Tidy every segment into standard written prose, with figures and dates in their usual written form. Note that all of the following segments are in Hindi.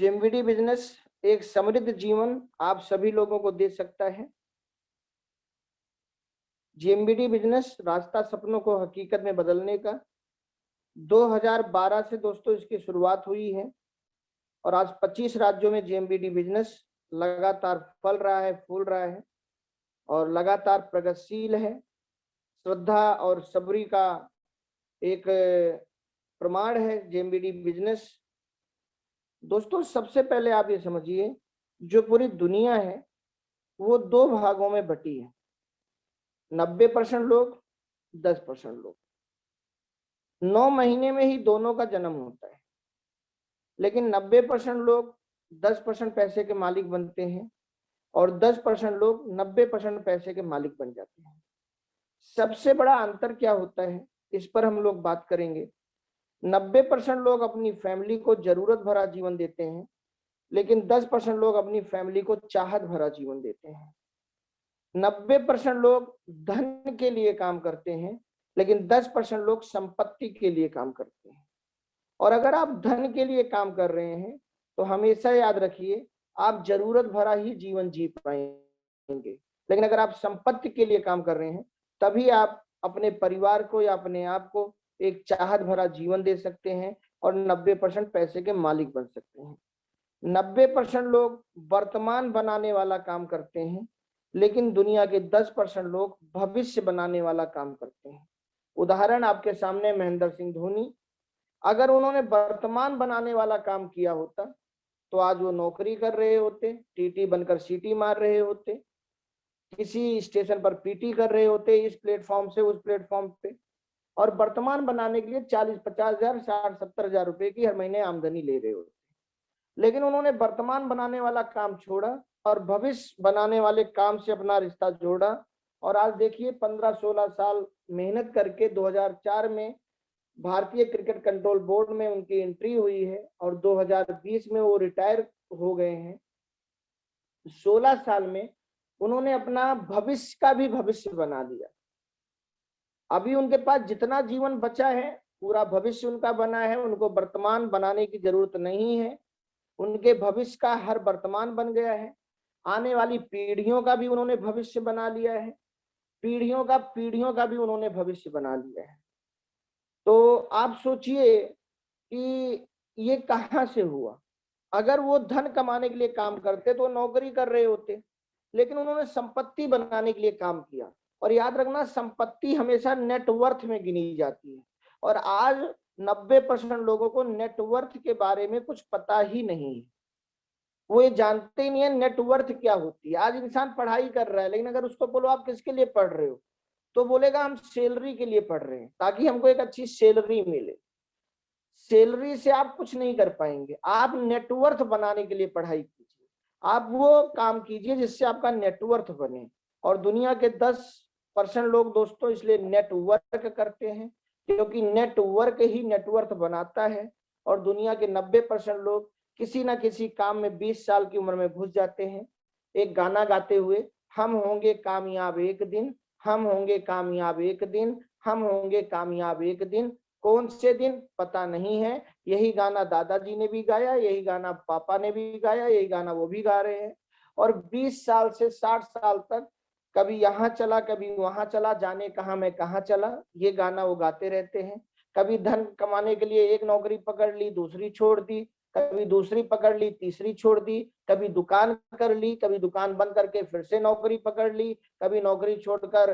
जेएमबीडी बिजनेस एक समृद्ध जीवन आप सभी लोगों को दे सकता है। जेएमबीडी बिजनेस रास्ता सपनों को हकीकत में बदलने का 2012 से दोस्तों इसकी शुरुआत हुई है और आज 25 राज्यों में जेएमबीडी बिजनेस लगातार फल रहा है, फूल रहा है और लगातार प्रगतिशील है। श्रद्धा और सबरी का एक प्रमाण है जेएमबीडी बिजनेस। दोस्तों सबसे पहले आप ये समझिए, जो पूरी दुनिया है वो दो भागों में बटी है। 90% लोग, 10% लोग। 9 महीने में ही दोनों का जन्म होता है, लेकिन 90% लोग 10% पैसे के मालिक बनते हैं और 10% लोग 90% पैसे के मालिक बन जाते हैं। सबसे बड़ा अंतर क्या होता है, इस पर हम लोग बात करेंगे। 90% लोग अपनी फैमिली को जरूरत भरा जीवन देते हैं, लेकिन 10% लोग अपनी फैमिली को चाहत भरा जीवन देते हैं। 90% लोग धन के लिए काम करते हैं, लेकिन 10% लोग संपत्ति के लिए काम करते हैं। और अगर आप धन के लिए काम कर रहे हैं तो हमेशा याद रखिए आप जरूरत भरा ही जीवन जी पाएंगे, लेकिन अगर आप संपत्ति के लिए काम कर रहे हैं तभी आप अपने परिवार को या अपने आप को एक चाहत भरा जीवन दे सकते हैं और 90% पैसे के मालिक बन सकते हैं। 90% लोग वर्तमान बनाने वाला काम करते हैं, लेकिन दुनिया के 10% लोग भविष्य बनाने वाला काम करते हैं। उदाहरण आपके सामने महेंद्र सिंह धोनी, अगर उन्होंने वर्तमान बनाने वाला काम किया होता तो आज वो नौकरी कर रहे होते, टीटी बनकर सीटी मार रहे होते, किसी स्टेशन पर पीटी कर रहे होते, इस प्लेटफॉर्म से उस प्लेटफॉर्म पे, और वर्तमान बनाने के लिए 40-50 हजार 60-70 हजार रुपए की हर महीने आमदनी ले रहे होते। लेकिन उन्होंने वर्तमान बनाने वाला काम छोड़ा और भविष्य बनाने वाले काम से अपना रिश्ता जोड़ा और आज देखिए 15-16 साल मेहनत करके 2004 में भारतीय क्रिकेट कंट्रोल बोर्ड में उनकी एंट्री हुई है और 2020 में वो रिटायर हो गए हैं। 16 साल में उन्होंने अपना भविष्य का भी भविष्य बना दिया। अभी उनके पास जितना जीवन बचा है पूरा भविष्य उनका बना है, उनको वर्तमान बनाने की जरूरत नहीं है। उनके भविष्य का हर वर्तमान बन गया है। आने वाली पीढ़ियों का भी उन्होंने भविष्य बना लिया है, पीढ़ियों का भी उन्होंने भविष्य बना लिया है। तो आप सोचिए कि ये कहां से हुआ। अगर वो धन कमाने के लिए काम करते तो नौकरी कर रहे होते, लेकिन उन्होंने संपत्ति बनाने के लिए काम किया। और याद रखना, संपत्ति हमेशा नेटवर्थ में गिनी जाती है और आज 90% लोगों को नेटवर्थ के बारे में कुछ पता ही नहीं है। वो ये जानते ही नहीं है नेटवर्थ क्या होती है। आज इंसान पढ़ाई कर रहा है, लेकिन अगर उसको बोलो आप किसके लिए पढ़ रहे हो तो बोलेगा हम सैलरी के लिए पढ़ रहे हैं, ताकि हमको एक अच्छी सैलरी मिले। सैलरी से आप कुछ नहीं कर पाएंगे, आप नेटवर्थ बनाने के लिए पढ़ाई कीजिए। आप वो काम कीजिए जिससे आपका नेटवर्थ बने। और दुनिया के 10% लोग दोस्तों इसलिए नेटवर्क करते हैं क्योंकि नेटवर्क ही नेटवर्थ बनाता है। और दुनिया के 90% लोग किसी ना किसी काम में 20 साल की उम्र में घुस जाते हैं, एक गाना गाते हुए, हम होंगे कामयाब एक दिन, हम होंगे कामयाब एक दिन, हम होंगे कामयाब एक दिन। कौन से दिन पता नहीं है। यही गाना दादाजी ने भी गाया, यही गाना पापा ने भी गाया, यही गाना वो भी गा रहे हैं। और 20 साल से 60 साल तक कभी यहाँ चला कभी वहां चला, जाने कहा मैं कहाँ चला, ये गाना वो गाते रहते हैं। कभी धन कमाने के लिए एक नौकरी पकड़ ली, दूसरी छोड़ दी, कभी दूसरी पकड़ ली, तीसरी छोड़ दी, कभी दुकान कर ली, कभी दुकान बंद करके फिर से नौकरी पकड़ ली, कभी नौकरी छोड़कर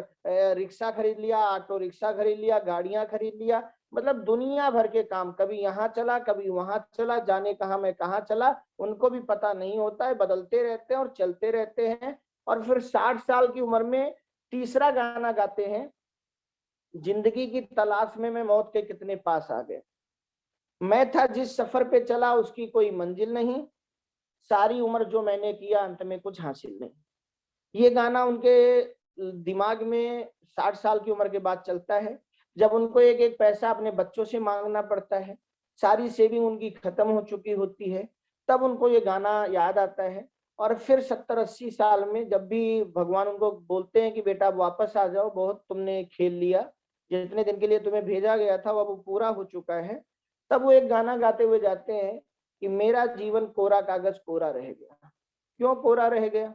रिक्शा खरीद लिया, ऑटो रिक्शा खरीद लिया, गाड़ियां खरीद लिया। मतलब दुनिया भर के काम, कभी यहाँ चला कभी वहां चला, जाने कहा मैं कहाँ चला, उनको भी पता नहीं होता है। बदलते रहते हैं और चलते रहते हैं और फिर 60 साल की उम्र में तीसरा गाना गाते हैं, जिंदगी की तलाश में मैं मौत के कितने पास आ गए। मैं था जिस सफर पे चला उसकी कोई मंजिल नहीं, सारी उम्र जो मैंने किया अंत में कुछ हासिल नहीं। ये गाना उनके दिमाग में 60 साल की उम्र के बाद चलता है, जब उनको एक एक पैसा अपने बच्चों से मांगना पड़ता है, सारी सेविंग उनकी खत्म हो चुकी होती है, तब उनको ये गाना याद आता है। और फिर 70-80 साल में जब भी भगवान उनको बोलते हैं कि बेटा वापस आ जाओ, बहुत तुमने खेल लिया, जितने दिन के लिए तुम्हें भेजा गया था वो अब पूरा हो चुका है, तब वो एक गाना गाते हुए जाते हैं कि मेरा जीवन कोरा कागज कोरा रह गया। क्यों कोरा रह गया?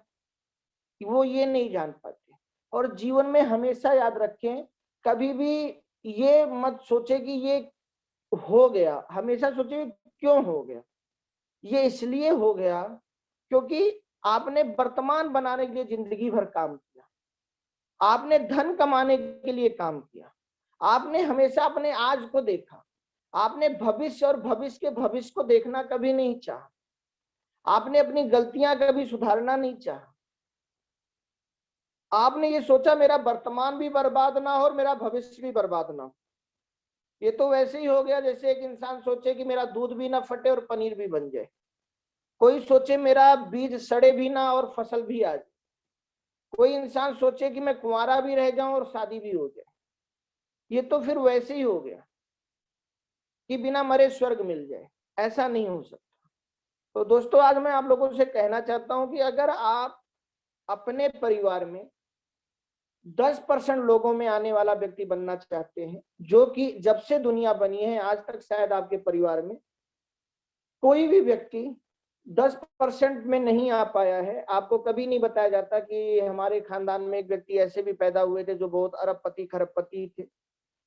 कि वो ये नहीं जान पाते। और जीवन में हमेशा याद रखें, कभी भी ये मत सोचे कि ये हो गया, हमेशा सोचे क्यों हो गया। ये इसलिए हो गया क्योंकि आपने वर्तमान बनाने के लिए जिंदगी भर काम किया, आपने धन कमाने के लिए काम किया, आपने हमेशा अपने आज को देखा, आपने भविष्य और भविष्य के भविष्य को देखना कभी नहीं चाहा, आपने अपनी गलतियां कभी सुधारना नहीं चाहा। आपने ये सोचा मेरा वर्तमान भी बर्बाद ना हो और मेरा भविष्य भी बर्बाद ना हो। ये तो वैसे ही हो गया जैसे एक इंसान सोचे कि मेरा दूध भी ना फटे और पनीर भी बन जाए। कोई सोचे मेरा बीज सड़े भी ना और फसल भी आ जाए। कोई इंसान सोचे कि मैं कुंवारा भी रह जाऊं और शादी भी हो जाए। ये तो फिर वैसे ही हो गया कि बिना मरे स्वर्ग मिल जाए। ऐसा नहीं हो सकता। तो दोस्तों, आज मैं आप लोगों से कहना चाहता हूं कि अगर आप अपने परिवार में 10% लोगों में आने वाला व्यक्ति बनना चाहते हैं, जो कि जब से दुनिया बनी है आज तक शायद आपके परिवार में कोई भी व्यक्ति 10% में नहीं आ पाया है। आपको कभी नहीं बताया जाता कि हमारे खानदान में एक व्यक्ति ऐसे भी पैदा हुए थे जो बहुत अरबपति खरबपति थे।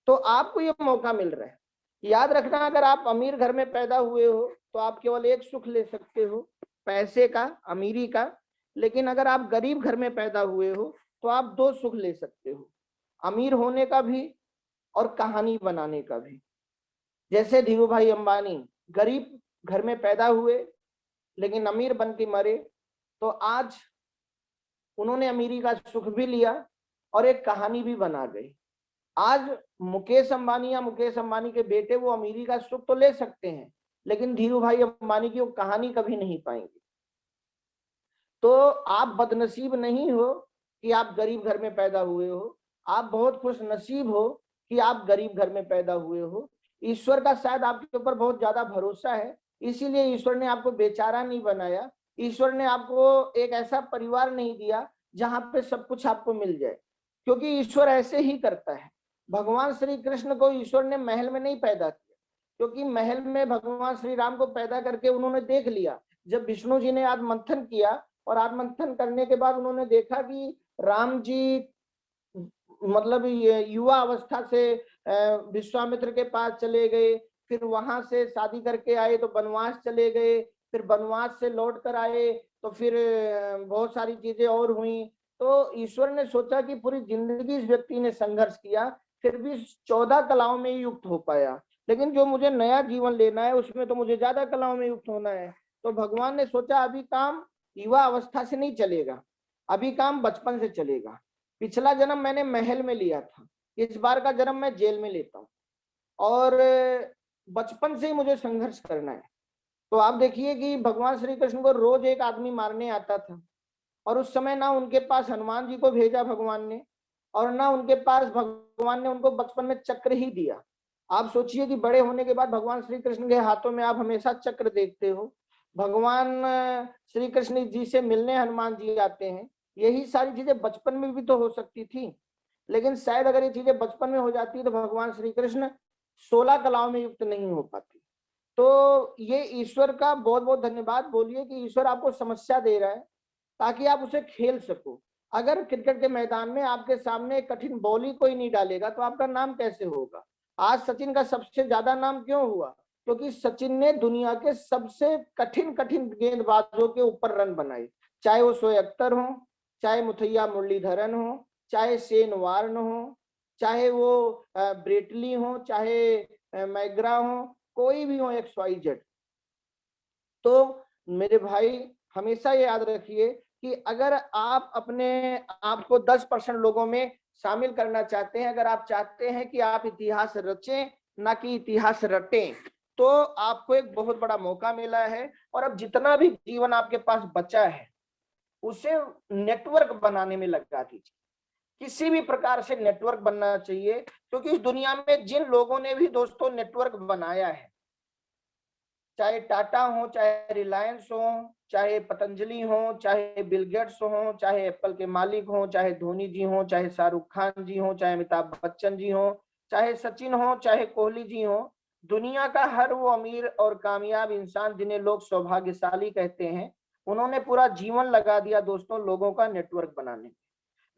तो आपको ये मौका मिल रहा है। याद रखना, अगर आप अमीर घर में पैदा हुए हो तो आप केवल एक सुख ले सकते हो, पैसे का, अमीरी का। लेकिन अगर आप गरीब घर में पैदा हुए हो तो आप दो सुख ले सकते हो, अमीर होने का भी और कहानी बनाने का भी। जैसे धीरू भाई अंबानी गरीब घर में पैदा हुए लेकिन अमीर बन के मरे, तो आज उन्होंने अमीरी का सुख भी लिया और एक कहानी भी बना गई। आज मुकेश अंबानी या मुकेश अंबानी के बेटे वो अमीरी का सुख तो ले सकते हैं, लेकिन धीरू भाई अंबानी की वो कहानी कभी नहीं पाएंगे। तो आप बदनसीब नहीं हो कि आप गरीब घर में पैदा हुए हो, आप बहुत खुश नसीब हो कि आप गरीब घर में पैदा हुए हो। ईश्वर का शायद आपके ऊपर बहुत ज्यादा भरोसा है, इसीलिए ईश्वर ने आपको बेचारा नहीं बनाया। ईश्वर ने आपको एक ऐसा परिवार नहीं दिया जहां पे सब कुछ आपको मिल जाए, क्योंकि ईश्वर ऐसे ही करता है। भगवान श्री कृष्ण को ईश्वर ने महल में नहीं पैदा किया, क्योंकि महल में भगवान श्री राम को पैदा करके उन्होंने देख लिया। जब विष्णु जी ने आत्मंथन किया और आत्मंथन करने के बाद उन्होंने देखा कि राम जी मतलब ये युवा अवस्था से विश्वामित्र के पास चले गए, फिर वहां से शादी करके आए तो वनवास चले गए, फिर वनवास से लौट कर आए तो फिर बहुत सारी चीजें और हुई। तो ईश्वर ने सोचा कि पूरी जिंदगी इस व्यक्ति ने संघर्ष किया, फिर भी 14 कलाओं में युक्त हो पाया, लेकिन जो मुझे नया जीवन लेना है उसमें तो मुझे ज्यादा कलाओं में युक्त होना है। तो भगवान ने सोचा अभी काम युवा अवस्था से नहीं चलेगा, अभी काम बचपन से चलेगा। पिछला जन्म मैंने महल में लिया था, इस बार का जन्म मैं जेल में लेता हूँ और बचपन से ही मुझे संघर्ष करना है। तो आप देखिए कि भगवान श्री कृष्ण को रोज एक आदमी मारने आता था, और उस समय ना उनके पास हनुमान जी को भेजा भगवान ने, और ना उनके पास भगवान ने उनको बचपन में चक्र ही दिया। आप सोचिए कि बड़े होने के बाद भगवान श्री कृष्ण के हाथों में आप हमेशा चक्र देखते हो। भगवान श्री कृष्ण जी से मिलने हनुमान जी आते हैं। यही सारी चीजें बचपन में भी तो हो सकती थी, लेकिन शायद अगर ये चीजें बचपन में हो जाती तो भगवान श्री कृष्ण 16 कलाओं में युक्त नहीं हो पाती। तो ये ईश्वर का बहुत बहुत धन्यवाद बोलिए कि ईश्वर आपको समस्या दे रहा है ताकि आप उसे खेल सको। अगर क्रिकेट के मैदान में आपके सामने कठिन बॉल ही कोई नहीं डालेगा तो आपका नाम कैसे होगा? आज सचिन का सबसे ज्यादा नाम क्यों हुआ? क्योंकि सचिन ने दुनिया के सबसे कठिन कठिन गेंदबाजों के ऊपर रन बनाए, चाहे वो शोएब अख्तर हो, चाहे मुथैया मुरलीधरन हो, चाहे शेन वार्न हो, चाहे वो ब्रेटली हो, चाहे मैग्रा हो, कोई भी हो, XYZ। तो मेरे भाई हमेशा ये याद रखिए कि अगर आप अपने आप को 10% लोगों में शामिल करना चाहते हैं, अगर आप चाहते हैं कि आप इतिहास रचें ना कि इतिहास रटें, तो आपको एक बहुत बड़ा मौका मिला है। और अब जितना भी जीवन आपके पास बचा है उसे नेटवर्क बनाने में लगा दीजिए। किसी भी प्रकार से नेटवर्क बनना चाहिए, क्योंकि इस दुनिया में जिन लोगों ने भी दोस्तों नेटवर्क बनाया है, चाहे टाटा हो, चाहे रिलायंस हो, चाहे पतंजलि हो, चाहे बिल गेट्स हो, चाहे एप्पल के मालिक हो, चाहे धोनी जी हो, चाहे शाहरुख खान जी हो, चाहे अमिताभ बच्चन जी हो, चाहे सचिन हो, चाहे कोहली जी हो, दुनिया का हर वो अमीर और कामयाब इंसान जिन्हें लोग सौभाग्यशाली कहते हैं, उन्होंने पूरा जीवन लगा दिया दोस्तों लोगों का नेटवर्क बनाने में।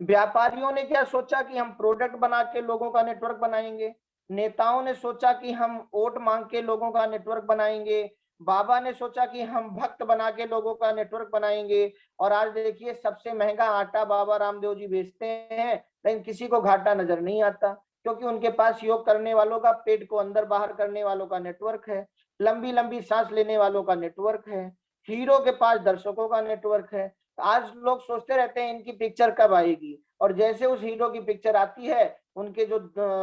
व्यापारियों ने क्या सोचा कि हम प्रोडक्ट बना के लोगों का नेटवर्क बनाएंगे। नेताओं ने सोचा कि हम वोट मांग के लोगों का नेटवर्क बनाएंगे। बाबा ने सोचा कि हम भक्त बना के लोगों का नेटवर्क बनाएंगे। और आज देखिए सबसे महंगा आटा बाबा रामदेव जी बेचते हैं, लेकिन किसी को घाटा नजर नहीं आता, क्योंकि उनके पास योग करने वालों का, पेट को अंदर बाहर करने वालों का नेटवर्क है, लंबी लंबी सांस लेने वालों का नेटवर्क है, हीरो के पास दर्शकों का नेटवर्क है। आज लोग सोचते रहते हैं इनकी पिक्चर कब आएगी, और जैसे उस हीरो की पिक्चर आती है, उनके जो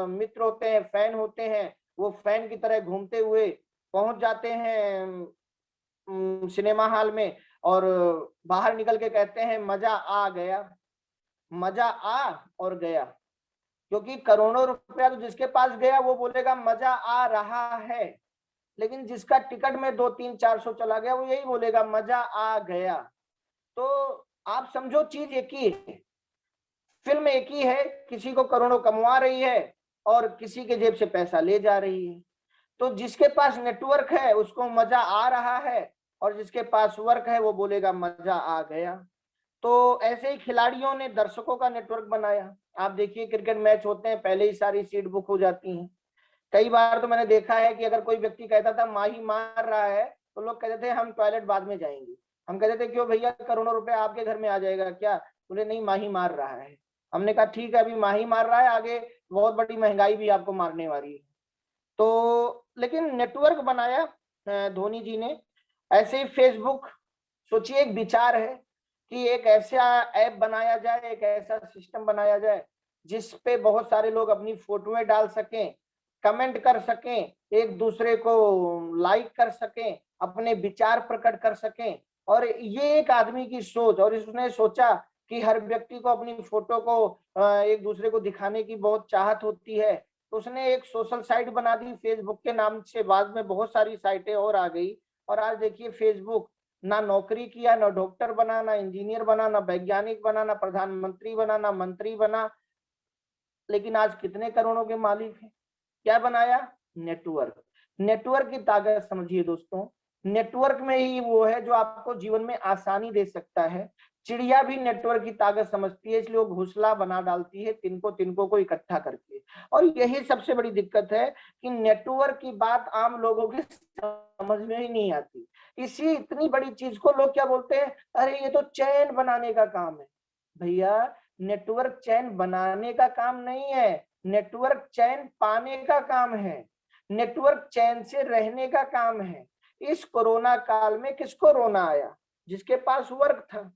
मित्र होते हैं, फैन होते हैं, वो फैन की तरह घूमते हुए पहुंच जाते हैं सिनेमा हॉल में, और बाहर निकल के कहते हैं मजा आ गया, मजा आ और गया। क्योंकि करोड़ों रुपया तो जिसके पास गया वो बोलेगा मजा आ रहा है, लेकिन जिसका टिकट में 200-300-400 चला गया वो यही बोलेगा मजा आ गया। तो आप समझो चीज एक ही है, फिल्म एक ही है, किसी को करोड़ों कमवा रही है और किसी के जेब से पैसा ले जा रही है। तो जिसके पास नेटवर्क है उसको मजा आ रहा है, और जिसके पास वर्क है वो बोलेगा मजा आ गया। तो ऐसे ही खिलाड़ियों ने दर्शकों का नेटवर्क बनाया। आप देखिए क्रिकेट मैच होते हैं, पहले ही सारी सीट बुक हो जाती हैं। कई बार तो मैंने देखा है कि अगर कोई व्यक्ति कहता था माही मार रहा है, तो लोग कहते थे हम टॉयलेट बाद में जाएंगे। हम कहते थे क्यों भैया, करोड़ों रुपए आपके घर में आ जाएगा क्या? बोले नहीं, माही मार रहा है। हमने कहा ठीक है, अभी माही मार रहा है, आगे बहुत बड़ी महंगाई भी आपको मारने वाली है। तो लेकिन नेटवर्क बनाया धोनी जी ने। ऐसे ही फेसबुक, सोचिए एक विचार है कि एक ऐसा ऐप बनाया जाए, एक ऐसा सिस्टम बनाया जाए जिस पे बहुत सारे लोग अपनी फोटोएं डाल सकें, कमेंट कर सकें, एक दूसरे को लाइक कर सकें, अपने विचार प्रकट कर सकें। और ये एक आदमी की सोच, और इसने सोचा कि हर व्यक्ति को अपनी फोटो को एक दूसरे को दिखाने की बहुत चाहत होती है, तो उसने एक सोशल साइट बना दी फेसबुक के नाम से। बाद में बहुत सारी साइटें और आ गई, और आज देखिए फेसबुक ना नौकरी किया, ना डॉक्टर बना, ना इंजीनियर बना, ना वैज्ञानिक बना, ना प्रधानमंत्री बना, ना मंत्री बना, लेकिन आज कितने करोड़ों के मालिक हैं। क्या बनाया? नेटवर्क। नेटवर्क की ताकत समझिए दोस्तों, नेटवर्क में ही वो है जो आपको जीवन में आसानी दे सकता है। चिड़िया भी नेटवर्क की ताकत समझती है, इसलिए वो घोंसला बना डालती है तिनको तिनको को इकट्ठा करके। और यही सबसे बड़ी दिक्कत है कि नेटवर्क की बात आम लोगों की समझ में ही नहीं आती। इसी इतनी बड़ी चीज को लोग क्या बोलते हैं, अरे ये तो चैन बनाने का काम है। भैया, नेटवर्क चैन बनाने का काम नहीं है, नेटवर्क चैन पाने का काम है, नेटवर्क चैन से रहने का काम है। इस कोरोना काल में किसको रोना आया? जिसके पास वर्क था,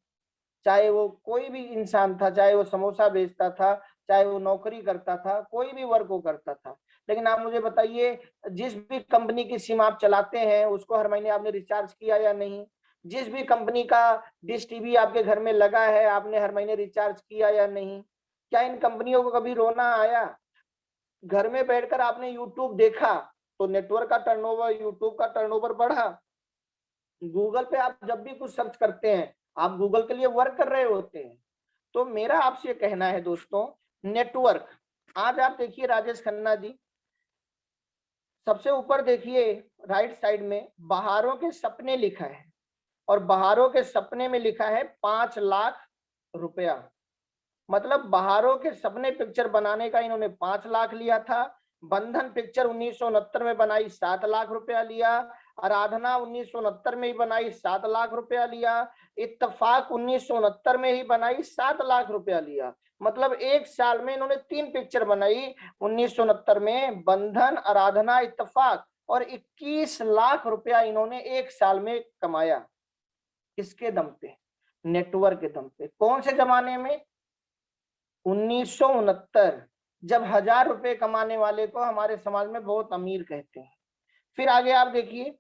चाहे वो कोई भी इंसान था, चाहे वो समोसा बेचता था, चाहे वो नौकरी करता था, कोई भी वर्क वो करता था। लेकिन आप मुझे बताइए, जिस भी कंपनी की सिम आप चलाते हैं उसको हर महीने आपने रिचार्ज किया या नहीं? जिस भी कंपनी का डिश टीवी आपके घर में लगा है, आपने हर महीने रिचार्ज किया या नहीं? क्या इन कंपनियों को कभी रोना आया? घर में बैठकर आपने यूट्यूब देखा तो नेटवर्क का टर्नओवर, यूट्यूब का टर्नओवर बढ़ा। गूगल पे आप जब भी कुछ सर्च करते हैं, आप गूगल के लिए वर्क कर रहे होते हैं। तो मेरा आपसे कहना है दोस्तों, नेटवर्क। आज आप देखिए राजेश खन्ना जी, सबसे ऊपर देखिए राइट साइड में बहारों के सपने लिखा है, और बहारों के सपने में लिखा है 5 लाख रुपया। मतलब बहारों के सपने पिक्चर बनाने का इन्होंने 5 लाख लिया था। बंधन पिक्चर 1969 में बनाई, 7 लाख रुपया लिया। आराधना 1969 में ही बनाई, 7 लाख रुपया लिया। इत्तेफाक 1969 में ही बनाई, 7 लाख रुपया लिया। मतलब एक साल में इन्होंने 3 पिक्चर बनाई, 1969 में बंधन, आराधना, इत्तेफाक, और 21 लाख रुपया इन्होंने एक साल में कमाया। किसके दम पे? नेटवर्क के दम पे। कौन से जमाने में? 1969, जब 1,000 रुपए कमाने वाले को हमारे समाज में बहुत अमीर कहते हैं। फिर आगे आप देखिए,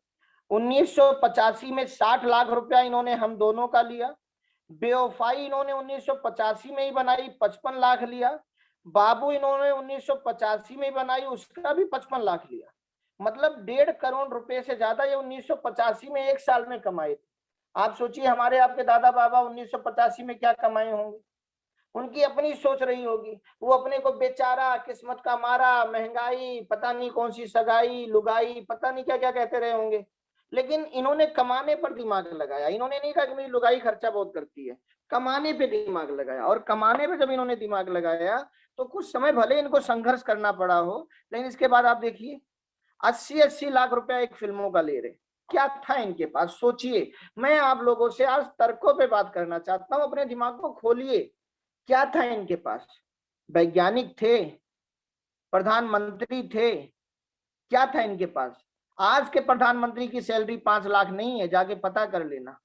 1985 में 60 लाख रुपया इन्होंने हम दोनों का लिया। बेवफाई इन्होंने 1985 में ही बनाई, 55 लाख लिया। बाबू इन्होंने 1985 में ही बनाई, उसका भी 55 लाख लिया। मतलब 1.5 करोड़ रुपए से ज्यादा ये 1985 में एक साल में कमाए थे। आप सोचिए हमारे आपके दादा बाबा 1985 में क्या कमाए होंगे। उनकी अपनी सोच रही होगी, वो अपने को बेचारा, किस्मत का मारा, महंगाई, पता नहीं कौन सी सगाई, लुगाई, पता नहीं क्या क्या कहते रहे होंगे। लेकिन इन्होंने कमाने पर दिमाग लगाया। इन्होंने नहीं कहा कि मेरी लुगाई खर्चा बहुत करती है, कमाने पे दिमाग लगाया। और कमाने पे जब इन्होंने दिमाग लगाया तो कुछ समय भले इनको संघर्ष करना पड़ा हो, लेकिन इसके बाद आप देखिए 80-80 लाख रुपया एक फिल्मों का ले रहे। क्या था इनके पास, सोचिए। मैं आप लोगों से आज तर्कों पे बात करना चाहता हूं, अपने दिमाग को खोलिए। क्या था इनके पास? वैज्ञानिक थे, प्रधानमंत्री थे, क्या था इनके पास? आज के प्रधानमंत्री की सैलरी 5 लाख नहीं है, जाके पता कर लेना।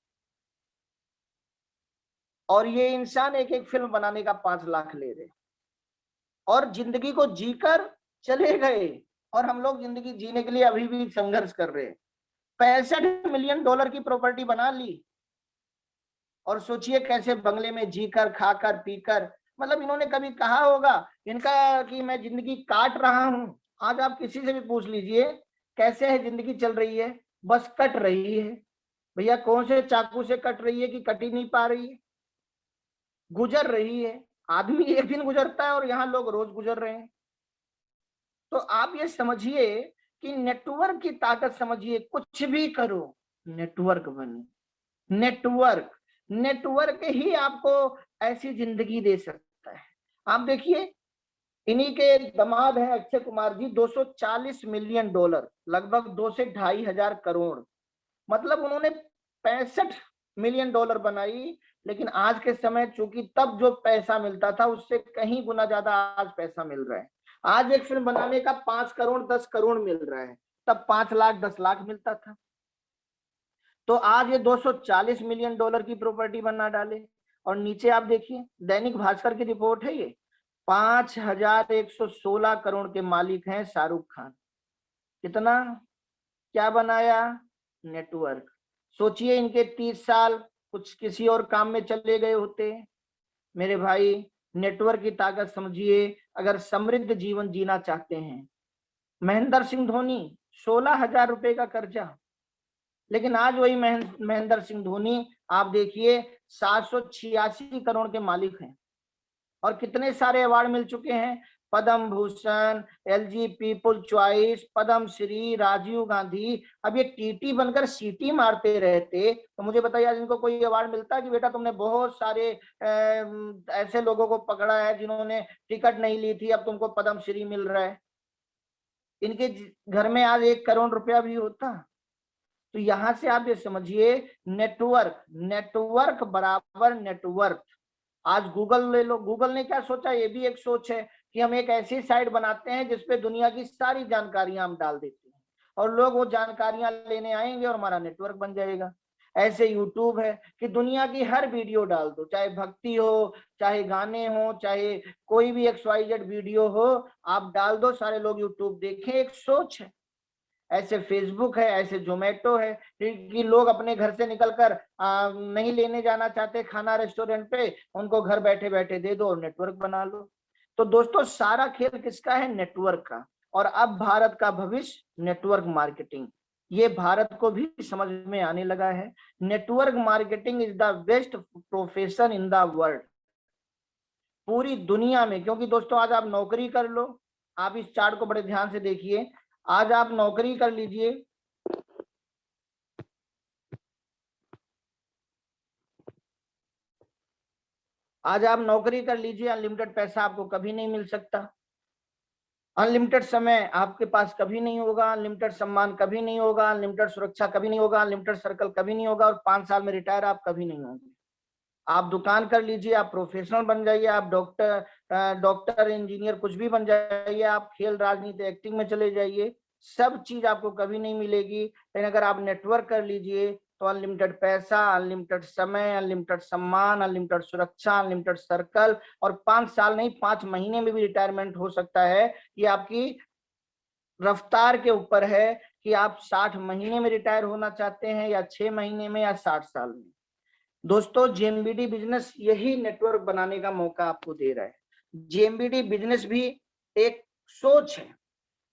और ये इंसान एक एक फिल्म बनाने का 5 लाख ले रहे और जिंदगी को जीकर चले गए। और हम लोग जिंदगी जीने के लिए अभी भी संघर्ष कर रहे हैं। $65 मिलियन की प्रॉपर्टी बना ली और सोचिए कैसे बंगले में जीकर, खाकर, पीकर। मतलब इन्होंने कभी कहा होगा इनका कि मैं जिंदगी काट रहा हूं? आज आप किसी से भी पूछ लीजिए कैसे है जिंदगी चल रही है, बस कट रही है। भैया कौन से चाकू से कट रही है कि कट ही नहीं पा रही है, गुजर रही है। आदमी एक दिन गुजरता है और यहाँ लोग रोज गुजर रहे हैं। तो आप ये समझिए कि नेटवर्क की ताकत समझिए। कुछ भी करो, नेटवर्क बने। नेटवर्क नेटवर्क ही आपको ऐसी जिंदगी दे सकता है। आप देखिए इन्हीं के दामाद हैं अक्षय कुमार जी, $240 मिलियन, लगभग 2 से 2,500 करोड़। मतलब उन्होंने $65 मिलियन बनाई। लेकिन आज के समय चूंकि तब जो पैसा मिलता था उससे कहीं गुना ज्यादा आज पैसा मिल रहा है। आज एक फिल्म बनाने का 5 करोड़ 10 करोड़ मिल रहा है, तब 5 लाख 10 लाख मिलता था। तो आज ये $240 मिलियन की प्रॉपर्टी बना डाले। और नीचे आप देखिए दैनिक भास्कर की रिपोर्ट है, ये 5,116 करोड़ के मालिक हैं शाहरुख खान। कितना क्या बनाया? नेटवर्क। सोचिए इनके 30 साल कुछ किसी और काम में चले गए होते। मेरे भाई नेटवर्क की ताकत समझिए अगर समृद्ध जीवन जीना चाहते हैं। महेंद्र सिंह धोनी, 16,000 रुपए का कर्जा। लेकिन आज वही महेंद्र सिंह धोनी आप देखिए 786 करोड़ के मालिक हैं और कितने सारे अवार्ड मिल चुके हैं। Padma Bhushan, LG people choice, Padma Shri, Rajiv Gandhi. अब ये टीटी बनकर सीटी मारते रहते तो मुझे बताइए आज इनको कोई अवार्ड मिलता कि बेटा तुमने बहुत सारे ऐसे लोगों को पकड़ा है जिन्होंने टिकट नहीं ली थी, अब तुमको पद्म श्री मिल रहा है। इनके घर में आज 1 करोड़ रुपया भी होता। तो यहां से आप ये समझिए नेटवर्क, नेटवर्क बराबर नेटवर्क। आज गूगल ले लो, गूगल ने क्या सोचा, ये भी एक सोच है कि हम एक ऐसी साइट बनाते हैं जिसपे दुनिया की सारी जानकारियां हम डाल देते हैं और लोग वो जानकारियां लेने आएंगे और हमारा नेटवर्क बन जाएगा। ऐसे यूट्यूब है कि दुनिया की हर वीडियो डाल दो, चाहे भक्ति हो, चाहे गाने हो, चाहे कोई भी XYZ वीडियो हो, आप डाल दो, सारे लोग यूट्यूब देखें। एक सोच है। ऐसे फेसबुक है, ऐसे जोमेटो है कि लोग अपने घर से निकलकर नहीं लेने जाना चाहते खाना रेस्टोरेंट पे, उनको घर बैठे बैठे दे दो और नेटवर्क बना लो। तो दोस्तों सारा खेल किसका है? नेटवर्क का। और अब भारत का भविष्य नेटवर्क मार्केटिंग, ये भारत को भी समझ में आने लगा है। Network marketing is the best profession in the world, पूरी दुनिया में। क्योंकि दोस्तों आज आप नौकरी कर लो, आप इस चार्ट को बड़े ध्यान से देखिए, आज आप नौकरी कर लीजिए, आज आप नौकरी कर लीजिए, अनलिमिटेड पैसा आपको कभी नहीं मिल सकता, अनलिमिटेड समय आपके पास कभी नहीं होगा, अनलिमिटेड सम्मान कभी नहीं होगा, अनलिमिटेड सुरक्षा कभी नहीं होगा, अनलिमिटेड सर्कल कभी नहीं होगा, और 5 साल में रिटायर आप कभी नहीं होंगे। आप दुकान कर लीजिए, आप प्रोफेशनल बन जाइए, आप डॉक्टर इंजीनियर कुछ भी बन जाइए, आप खेल राजनीति एक्टिंग में चले जाइए, सब चीज आपको कभी नहीं मिलेगी। लेकिन अगर आप नेटवर्क कर लीजिए तो अनलिमिटेड पैसा, अनलिमिटेड समय, अनलिमिटेड सम्मान, अनलिमिटेड सुरक्षा, अनलिमिटेड सर्कल, और 5 साल नहीं 5 महीने में भी रिटायरमेंट हो सकता है। ये आपकी रफ्तार के ऊपर है कि आप 60 महीने में रिटायर होना चाहते हैं या 6 महीने में या 60 साल में। दोस्तों जेएमबीडी बिजनेस यही नेटवर्क बनाने का मौका आपको दे रहा है। जेएमबीडी बिजनेस भी एक सोच है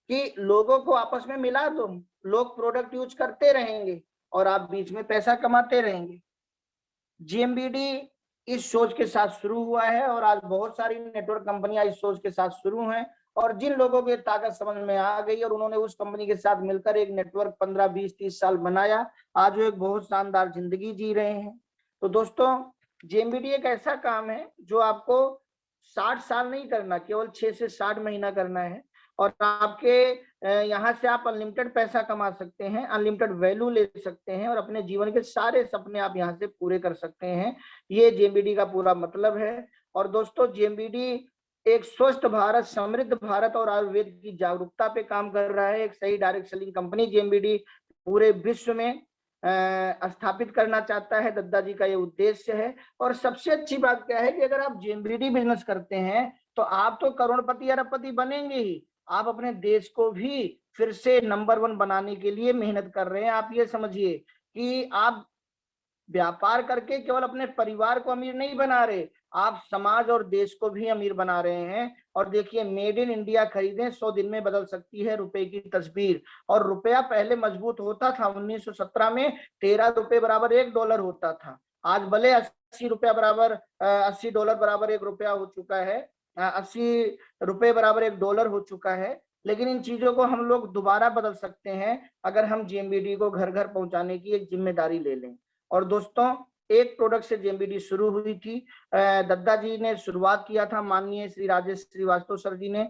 कि लोगों को आपस में मिला दो, लोग प्रोडक्ट यूज करते रहेंगे और आप बीच में पैसा कमाते रहेंगे। जेएमबीडी इस सोच के साथ शुरू हुआ है और आज बहुत सारी नेटवर्क कंपनियां इस सोच के साथ शुरू हैं। और जिन लोगों को ताकत समझ में आ गई और उन्होंने उस कंपनी के साथ मिलकर एक नेटवर्क 15, 20, 30 साल बनाया, आज वो एक बहुत शानदार जिंदगी जी रहे हैं। तो दोस्तों, जेएमबीडी एक ऐसा काम है जो आपको 60 साल नहीं करना, केवल 6 से 60 महीना करना है। और आपके यहाँ से आप अनलिमिटेड पैसा कमा सकते हैं, अनलिमिटेड वैल्यू ले सकते हैं और अपने जीवन के सारे सपने आप यहाँ से पूरे कर सकते हैं। ये जेएमबीडी का पूरा मतलब है। और दोस्तों, जेएमबीडी एक स्वस्थ भारत, समृद्ध भारत और आयुर्वेद की जागरूकता पे काम कर रहा है। एक सही डायरेक्ट सेलिंग कंपनी जेएमबीडी पूरे विश्व में स्थापित करना चाहता है। दद्दा जी का ये उद्देश्य है। और सबसे अच्छी बात क्या है कि अगर आप जेएमबीडी बिजनेस करते हैं तो आप तो करोड़पति अरबपति बनेंगे ही, आप अपने देश को भी फिर से नंबर 1 बनाने के लिए मेहनत कर रहे हैं। आप ये समझिए कि आप व्यापार करके केवल अपने परिवार को अमीर नहीं बना रहे, आप समाज और देश को भी अमीर बना रहे हैं। और देखिए, मेड इन इंडिया खरीदें, 100 दिन में बदल सकती है रुपए की तस्वीर। और रुपया पहले मजबूत होता था, 1917 में 13 रुपए बराबर $1 होता था। आज भले 80 रुपया बराबर $80 बराबर $1 हो चुका है, 80 रुपए बराबर $1 हो चुका है। लेकिन इन चीजों को हम लोग दोबारा बदल सकते हैं अगर हम जेएमबीडी को घर घर पहुंचाने की एक जिम्मेदारी ले लें। और दोस्तों, एक प्रोडक्ट से जेएमबीडी शुरू हुई थी। दद्दा जी ने शुरुआत किया था, माननीय श्री राजेश श्रीवास्तव सर जी ने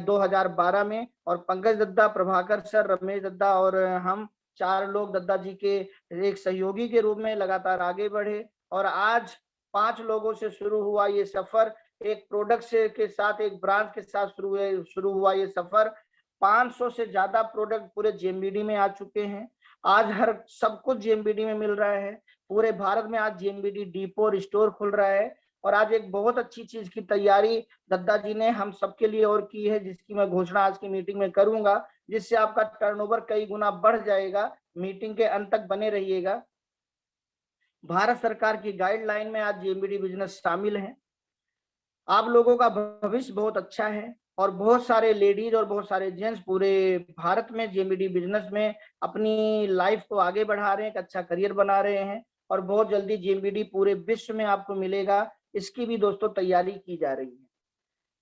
2012 में। और पंकज दद्दा, प्रभाकर सर, रमेश दद्दा और हम 4 लोग दद्दा जी के एक सहयोगी के रूप में लगातार आगे बढ़े। और आज 5 लोगों से शुरू हुआ ये सफर, एक प्रोडक्ट से के साथ, एक ब्रांच के साथ शुरू हुआ ये सफर। 500 से ज्यादा प्रोडक्ट पूरे जेएमबीडी में आ चुके हैं। आज हर सब कुछ जेएमबीडी में मिल रहा है। पूरे भारत में आज जेएमबीडी डिपो और स्टोर खुल रहा है। और आज एक बहुत अच्छी चीज की तैयारी दद्दा जी ने हम सबके लिए और की है, जिसकी मैं घोषणा आज की मीटिंग में करूंगा, जिससे आपका टर्नओवर कई गुना बढ़ जाएगा। मीटिंग के अंत तक बने रहिएगा। भारत सरकार की गाइडलाइन में आज जेएमबीडी बिजनेस शामिल है। आप लोगों का भविष्य बहुत अच्छा है और बहुत सारे लेडीज और बहुत सारे जेंट्स पूरे भारत में जेएमबीडी बिजनेस में अपनी लाइफ को आगे बढ़ा रहे हैं, एक अच्छा करियर बना रहे हैं। और बहुत जल्दी जेएमबीडी पूरे विश्व में आपको मिलेगा, इसकी भी दोस्तों तैयारी की जा रही है।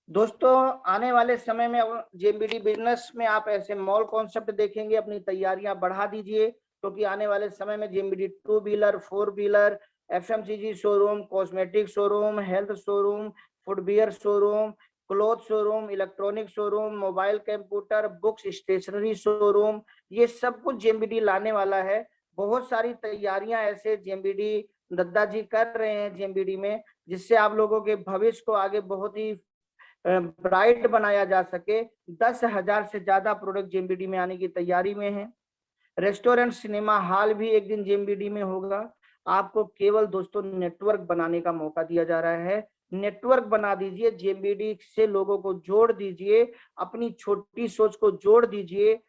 दोस्तों, आने वाले समय में जेएमबीडी बिजनेस में आप ऐसे मॉल कॉन्सेप्ट देखेंगे। अपनी तैयारियां बढ़ा दीजिए, क्योंकि आने वाले समय में JMBD 2 wheeler, 4 wheeler, FMCG showroom, cosmetic showroom, health showroom, footwear showroom, cloth showroom, electronic showroom, mobile computer, books, stationery showroom, ये सब कुछ जेएमबीडी लाने वाला है। बहुत सारी तैयारियां ऐसे जेएमबीडी दद्दा जी कर रहे हैं जेएमबीडी में, जिससे आप लोगों के भविष्य को आगे बहुत ही ब्राइट बनाया जा सके। 10,000 से ज्यादा प्रोडक्ट जेएमबीडी में आने की तैयारी में है। रेस्टोरेंट, सिनेमा हॉल भी एक दिन जेएमबीडी में होगा। आपको केवल दोस्तों नेटवर्क बनाने का मौका दिया जा रहा है। नेटवर्क बना दीजिए, जेएमबीडी से लोगों को जोड़ दीजिए, अपनी छोटी सोच को जोड़ दीजिए,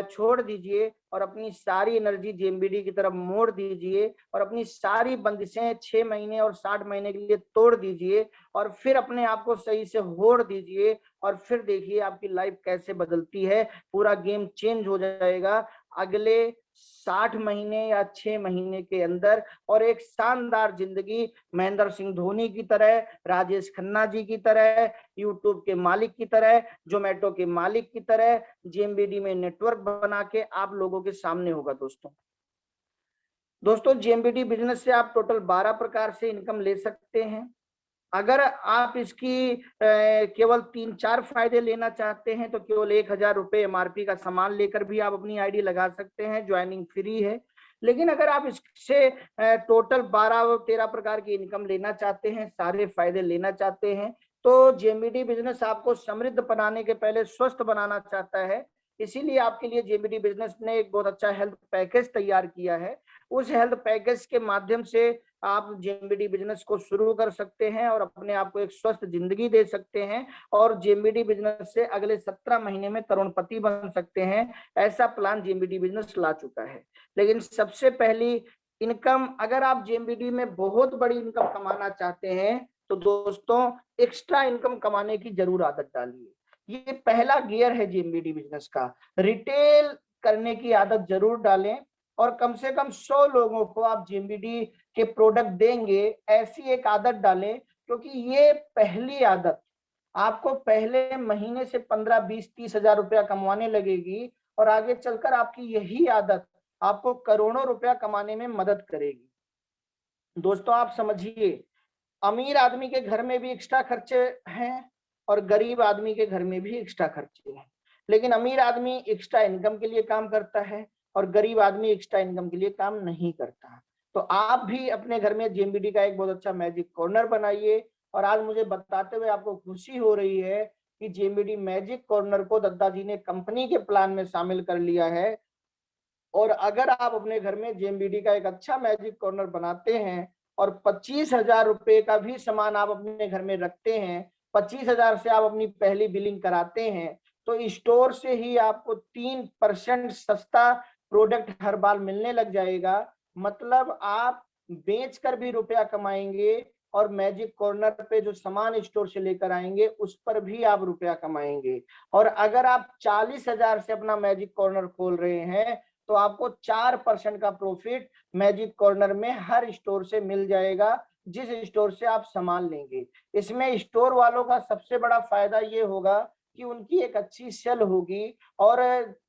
छोड़ दीजिए और अपनी सारी एनर्जी जेएमबीडी की तरफ मोड़ दीजिए और अपनी सारी बंदिशें 6 महीने और 60 महीने के लिए तोड़ दीजिए और फिर अपने आप को सही से होड़ दीजिए। और फिर देखिए आपकी लाइफ कैसे बदलती है, पूरा गेम चेंज हो जाएगा अगले 60 महीने या 6 महीने के अंदर। और एक शानदार जिंदगी महेंद्र सिंह धोनी की तरह, राजेश खन्ना जी की तरह, यूट्यूब के मालिक की तरह, जोमेटो के मालिक की तरह जेएमबीडी में नेटवर्क बना के आप लोगों के सामने होगा। दोस्तों, जेएमबीडी बिजनेस से आप टोटल 12 प्रकार से इनकम ले सकते हैं। अगर आप इसकी केवल 3-4 फायदे लेना चाहते हैं तो केवल 1,000 रुपए एमआरपी का सामान लेकर भी आप अपनी आईडी लगा सकते हैं, ज्वाइनिंग फ्री है। लेकिन अगर आप इससे टोटल 12-13 प्रकार की इनकम लेना चाहते हैं, सारे फायदे लेना चाहते हैं, तो जेएमबीडी बिजनेस आपको समृद्ध बनाने के पहले स्वस्थ बनाना चाहता है। इसीलिए आपके लिए जेएमबीडी बिजनेस ने एक बहुत अच्छा हेल्थ पैकेज तैयार किया है। उस हेल्थ पैकेज के माध्यम से आप जेएमबीडी बिजनेस को शुरू कर सकते हैं और अपने आप को एक स्वस्थ जिंदगी दे सकते हैं और जेएमबीडी बिजनेस से अगले 17 महीने में करोड़पति बन सकते हैं। ऐसा प्लान जेएमबीडी बिजनेस ला चुका है। लेकिन सबसे पहली इनकम, अगर आप जेएमबीडी में बहुत बड़ी इनकम कमाना चाहते हैं तो दोस्तों एक्स्ट्रा इनकम कमाने की जरूर आदत डालिए। ये पहला गियर है जेएमबीडी बिजनेस का। रिटेल करने की आदत जरूर डालें। और कम से कम 100 लोगों को आप जेएमबीडी के प्रोडक्ट देंगे, ऐसी एक आदत डालें। क्योंकि ये पहली आदत आपको पहले महीने से 15, 20, 30 हजार रुपया कमाने लगेगी और आगे चलकर आपकी यही आदत आपको करोड़ों रुपया कमाने में मदद करेगी। दोस्तों आप समझिए, अमीर आदमी के घर में भी एक्स्ट्रा खर्चे हैं और गरीब आदमी के घर में भी एक्स्ट्रा खर्चे हैं। लेकिन अमीर आदमी एक्स्ट्रा इनकम के लिए काम करता है और गरीब आदमी एक्स्ट्रा इनकम के लिए काम नहीं करता। तो आप भी अपने घर में जेएमबीडी का एक बहुत अच्छा मैजिक कॉर्नर बनाइए। और आज मुझे बताते हुए आपको खुशी हो रही है कि जेएमबीडी मैजिक कॉर्नर को दद्दा जी ने कंपनी के प्लान में शामिल कर लिया है। और अगर आप अपने घर में जेएमबीडी का एक अच्छा मैजिक कॉर्नर बनाते हैं और 25,000 रुपए का भी सामान आप अपने घर में रखते हैं, 25,000 से आप अपनी पहली बिलिंग कराते हैं, तो स्टोर से ही आपको 3% सस्ता प्रोडक्ट हर बार मिलने लग जाएगा। मतलब आप बेच कर भी रुपया कमाएंगे और मैजिक कॉर्नर पे जो सामान स्टोर से लेकर आएंगे उस पर भी आप रुपया कमाएंगे। और अगर आप 40,000 से अपना मैजिक कॉर्नर खोल रहे हैं तो आपको 4% का प्रॉफिट मैजिक कॉर्नर में हर स्टोर से मिल जाएगा, जिस स्टोर से आप सामान लेंगे। इसमें स्टोर वालों का सबसे बड़ा फायदा ये होगा कि उनकी एक अच्छी सेल होगी और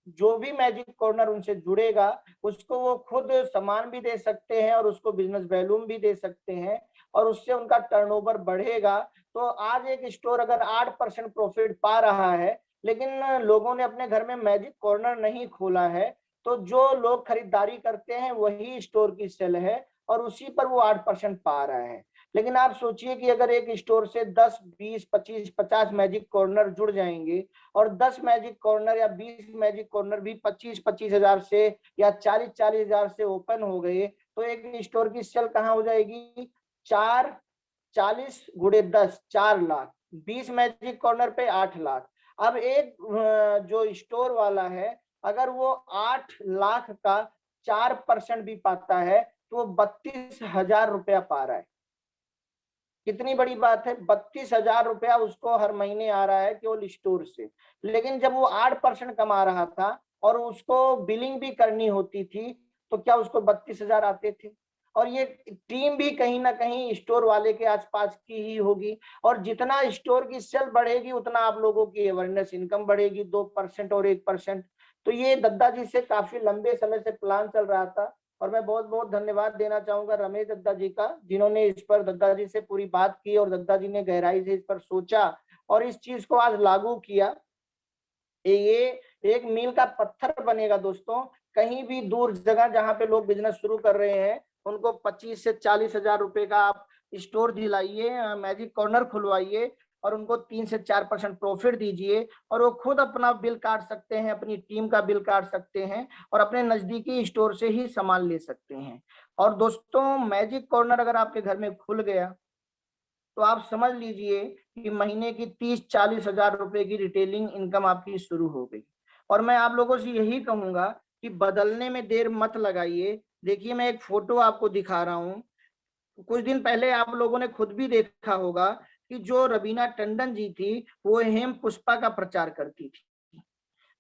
जो भी मैजिक कॉर्नर उनसे जुड़ेगा उसको वो खुद सामान भी दे सकते हैं और उसको बिजनेस वैल्यूम भी दे सकते हैं और उससे उनका टर्नओवर बढ़ेगा। तो आज एक स्टोर अगर 8% प्रॉफिट पा रहा है लेकिन लोगों ने अपने घर में मैजिक कॉर्नर नहीं खोला है, तो जो लोग खरीदारी करते हैं वही स्टोर की सेल है और उसी पर वो 8% पा रहा है। लेकिन आप सोचिए कि अगर एक स्टोर से 10, 20, 25, 50 मैजिक कॉर्नर जुड़ जाएंगे और 10 मैजिक कॉर्नर या 20 मैजिक कॉर्नर भी 25-25 हजार से या 40-40 हजार से ओपन हो गए, तो एक स्टोर की सेल कहाँ हो जाएगी? 40 गुणे 10, 4 लाख। 20 मैजिक कॉर्नर पे 8 लाख। अब एक जो स्टोर वाला है अगर वो 8 लाख का 4% भी पाता है तो वो 32,000 रुपया पा रहा है। कितनी बड़ी बात है, 32,000 रुपया उसको हर महीने आ रहा है केवल स्टोर से। लेकिन जब वो 8% कमा रहा था और उसको बिलिंग भी करनी होती थी तो क्या उसको 32,000 आते थे? और ये टीम भी कहीं ना कहीं स्टोर वाले के आसपास की ही होगी। और जितना स्टोर की सेल बढ़ेगी उतना आप लोगों की अवेयरनेस इनकम बढ़ेगी, 2% और 1%। तो ये दद्दा जी से काफी लंबे समय से प्लान चल रहा था और मैं बहुत बहुत धन्यवाद देना चाहूंगा रमेश दद्दा जी का, जिन्होंने इस पर दद्दा जी से पूरी बात की और दद्दा जी ने गहराई से इस पर सोचा और इस चीज को आज लागू किया। ये एक मील का पत्थर बनेगा दोस्तों। कहीं भी दूर जगह जहां पे लोग बिजनेस शुरू कर रहे हैं उनको 25 से 40,000 रुपए का आप स्टोर दिलाइए, मैजिक कॉर्नर खुलवाइए और उनको 3 से 4% प्रॉफिट दीजिए और वो खुद अपना बिल काट सकते हैं, अपनी टीम का बिल काट सकते हैं और अपने नजदीकी स्टोर से ही सामान ले सकते हैं। और दोस्तों मैजिक कॉर्नर अगर आपके घर में खुल गया तो आप समझ लीजिए कि महीने की 30-40 हजार रुपए की रिटेलिंग इनकम आपकी शुरू हो गई। और मैं आप लोगों से यही कहूंगा कि बदलने में देर मत लगाइए। देखिए मैं एक फोटो आपको दिखा रहा हूँ। कुछ दिन पहले आप लोगों ने खुद भी देखा होगा कि जो रवीना टंडन जी थी वो हेम पुष्पा का प्रचार करती थी,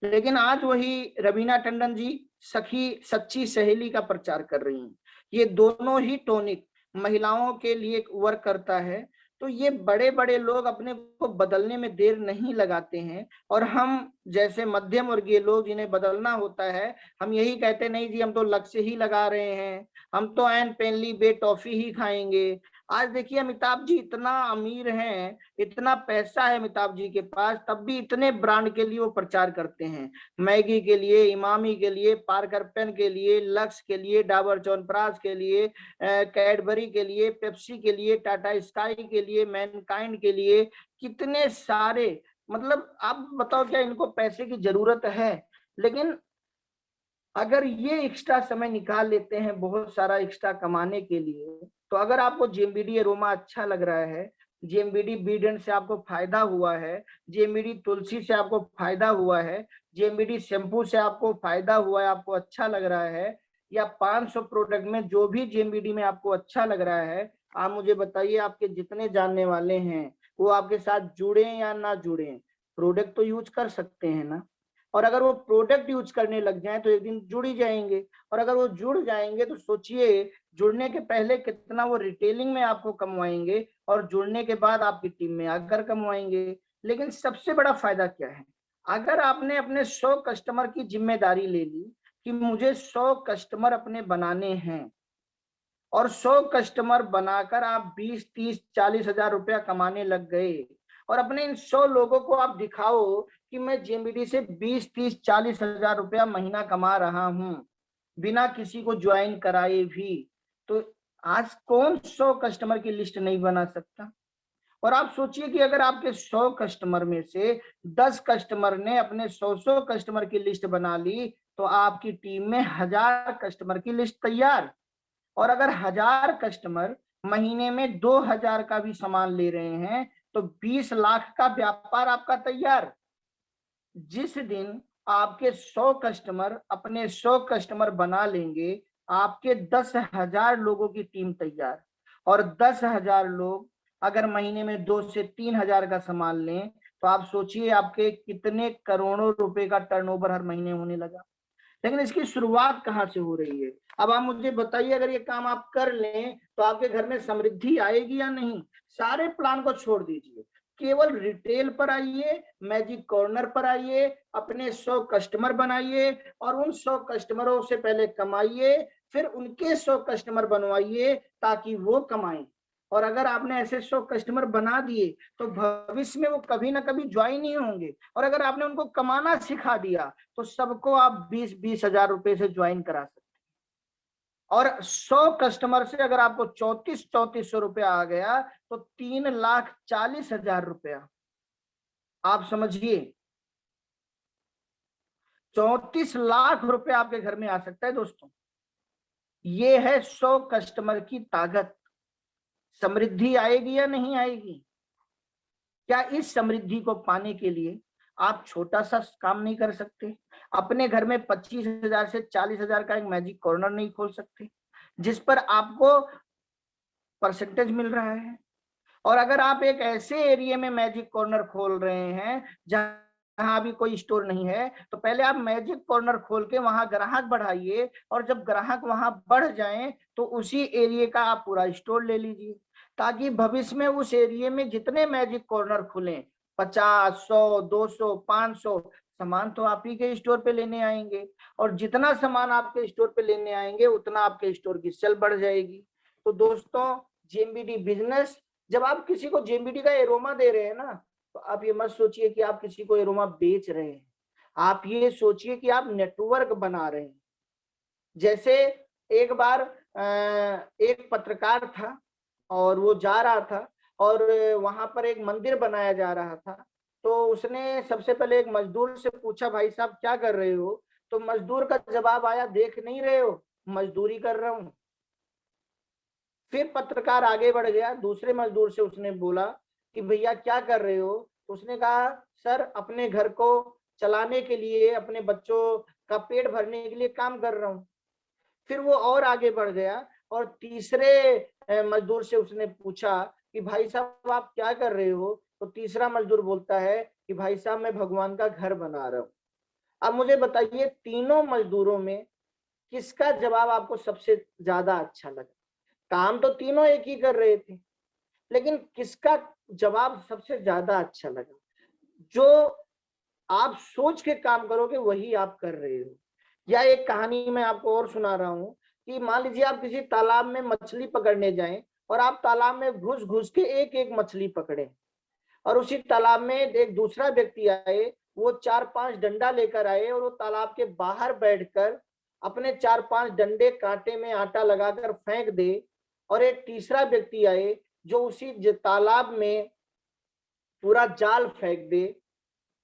लेकिन आज वही रवीना टंडन जी सखी सच्ची सहेली का प्रचार कर रही हैं। ये दोनों ही टॉनिक महिलाओं के लिए वर्क करता है। तो ये बड़े बड़े लोग अपने को बदलने में देर नहीं लगाते हैं और हम जैसे मध्यम वर्गीय लोग जिन्हें बदलना होता है हम यही कहते नहीं जी हम तो लक्ष्य ही लगा रहे हैं, हम तो एन पेनली बे टॉफी ही खाएंगे। आज देखिए अमिताभ जी इतना अमीर हैं, इतना पैसा है अमिताभ जी के पास, तब भी इतने ब्रांड के लिए वो प्रचार करते हैं। मैगी के लिए, इमामी के लिए, पार्कर पेन के लिए, लक्स के लिए, डाबर च्यवनप्राश के लिए, कैडबरी के लिए, पेप्सी के लिए, टाटा स्काई के लिए, मैनकाइंड के लिए, कितने सारे। मतलब आप बताओ क्या इनको पैसे की जरूरत है? लेकिन अगर ये एक्स्ट्रा समय निकाल लेते हैं बहुत सारा एक्स्ट्रा कमाने के लिए, तो अगर आपको जेएमबीडी अरोमा अच्छा लग रहा है, जेएमबीडी बीडेंट से आपको फायदा हुआ है, जेएमबीडी तुलसी से आपको फायदा हुआ है, जेएमबीडी शैम्पू से आपको फायदा हुआ है, आपको अच्छा लग रहा है, या 500 प्रोडक्ट में जो भी जेएमबीडी में आपको अच्छा लग रहा है, आप मुझे बताइए आपके जितने जानने वाले हैं वो आपके साथ जुड़े या ना जुड़े, प्रोडक्ट तो यूज कर सकते हैं ना। और अगर वो प्रोडक्ट यूज करने लग जाए तो एक दिन जुड़ ही जाएंगे। और अगर वो जुड़ जाएंगे तो सोचिए जुड़ने के पहले कितना वो रिटेलिंग में आपको कमवाएंगे और जुड़ने के बाद आपकी टीम में आकर कमवाएंगे। लेकिन सबसे बड़ा फायदा क्या है, अगर आपने अपने 100 कस्टमर की जिम्मेदारी ले ली कि मुझे 100 कस्टमर अपने बनाने हैं और 100 कस्टमर बनाकर आप 20, 30, 40 हजार रुपया कमाने लग गए और अपने इन 100 लोगों को आप दिखाओ कि मैं जेएमबीडी से 20, 30, 40 हजार रुपया महीना कमा रहा हूं बिना किसी को ज्वाइन कराए भी, तो आज कौन 100 कस्टमर की लिस्ट नहीं बना सकता। और आप सोचिए कि अगर आपके 100 कस्टमर में से 10 कस्टमर ने अपने 100 कस्टमर की लिस्ट बना ली तो आपकी टीम में 1000 कस्टमर की लिस्ट तैयार। और अगर 1000 कस्टमर महीने में 2000 का भी सामान ले रहे हैं तो 20 लाख का व्यापार आपका तैयार। जिस दिन आपके 100 कस्टमर अपने 100 कस्टमर बना लेंगे, आपके 10,000 लोगों की टीम तैयार। और 10,000 लोग अगर महीने में 2 से 3,000 का सामान लें तो आप सोचिए आपके कितने करोड़ों रुपए का टर्नओवर हर महीने होने लगा। लेकिन इसकी शुरुआत कहाँ से हो रही है? अब आप मुझे बताइए, अगर ये काम आप कर लें तो आपके घर में समृद्धि आएगी या नहीं? सारे प्लान को छोड़ दीजिए, केवल रिटेल पर आइए, मैजिक कॉर्नर पर आइए, अपने 100 कस्टमर बनाइए और उन 100 कस्टमरों से पहले कमाइए, फिर उनके 100 कस्टमर बनवाइए ताकि वो कमाएं। और अगर आपने ऐसे 100 कस्टमर बना दिए तो भविष्य में वो कभी ना कभी ज्वाइन ही होंगे। और अगर आपने उनको कमाना सिखा दिया तो सबको आप 20-20 हजार रुपए से ज्वाइन करा सकते हैं। और 100 कस्टमर से अगर आपको 3400 रुपया आ गया तो 3,40,000 रुपया, आप समझिए 34 लाख रुपए आपके घर में आ सकता है दोस्तों। ये है 100 कस्टमर की ताकत। समृद्धि आएगी या नहीं आएगी? क्या इस समृद्धि को पाने के लिए आप छोटा सा काम नहीं कर सकते? अपने घर में 25,000 से 40,000 का एक मैजिक कॉर्नर नहीं खोल सकते जिस पर आपको परसेंटेज मिल रहा है? और अगर आप एक ऐसे एरिया में मैजिक कॉर्नर खोल रहे हैं जहां अभी कोई स्टोर नहीं है तो पहले आप मैजिक कॉर्नर खोल के वहां ग्राहक बढ़ाइए और जब ग्राहक वहां बढ़ जाएं तो उसी एरिया का आप पूरा स्टोर ले लीजिए ताकि भविष्य में उस एरिया में जितने मैजिक कॉर्नर खुलें 50, 100, 200, 500 सामान तो आप ही के स्टोर पे लेने आएंगे और जितना सामान आपके स्टोर पे लेने आएंगे उतना आपके स्टोर की सेल बढ़ जाएगी। तो दोस्तों, जेएमबीडी बिजनेस, जब आप किसी को जेएमबीडी का एरोमा दे रहे हैं ना तो आप ये मत सोचिए कि आप किसी को एरोमा बेच रहे हैं, आप ये सोचिए कि आप नेटवर्क बना रहे हैं। जैसे एक बार एक पत्रकार था और वो जा रहा था और वहां पर एक मंदिर बनाया जा रहा था, तो उसने सबसे पहले एक मजदूर से पूछा, भाई साहब क्या कर रहे हो? तो मजदूर का जवाब आया, देख नहीं रहे हो, मजदूरी कर रहा हूं। फिर पत्रकार आगे बढ़ गया, दूसरे मजदूर से उसने बोला कि भैया क्या कर रहे हो? उसने कहा, सर अपने घर को चलाने के लिए, अपने बच्चों का पेट भरने के लिए काम कर रहा हूं। फिर वो और आगे बढ़ गया और तीसरे मजदूर से उसने पूछा कि भाई साहब आप क्या कर रहे हो? तो तीसरा मजदूर बोलता है कि भाई साहब मैं भगवान का घर बना रहा हूं। अब मुझे बताइए, तीनों मजदूरों में किसका जवाब आपको सबसे ज्यादा अच्छा लगा? काम तो तीनों एक ही कर रहे थे, लेकिन किसका जवाब सबसे ज्यादा अच्छा लगा? जो आप सोच के काम करोगे वही आप कर रहे हो। या एक कहानी मैं आपको और सुना रहा हूं कि मान लीजिए आप किसी तालाब में मछली पकड़ने जाएं और आप तालाब में घुस घुस के एक एक मछली पकड़े और उसी तालाब में एक दूसरा व्यक्ति आए, वो 4-5 डंडा लेकर आए और वो तालाब के बाहर बैठकर अपने 4-5 डंडे कांटे में आटा लगाकर फेंक दे और एक तीसरा व्यक्ति आए जो उसी तालाब में पूरा जाल फेंक दे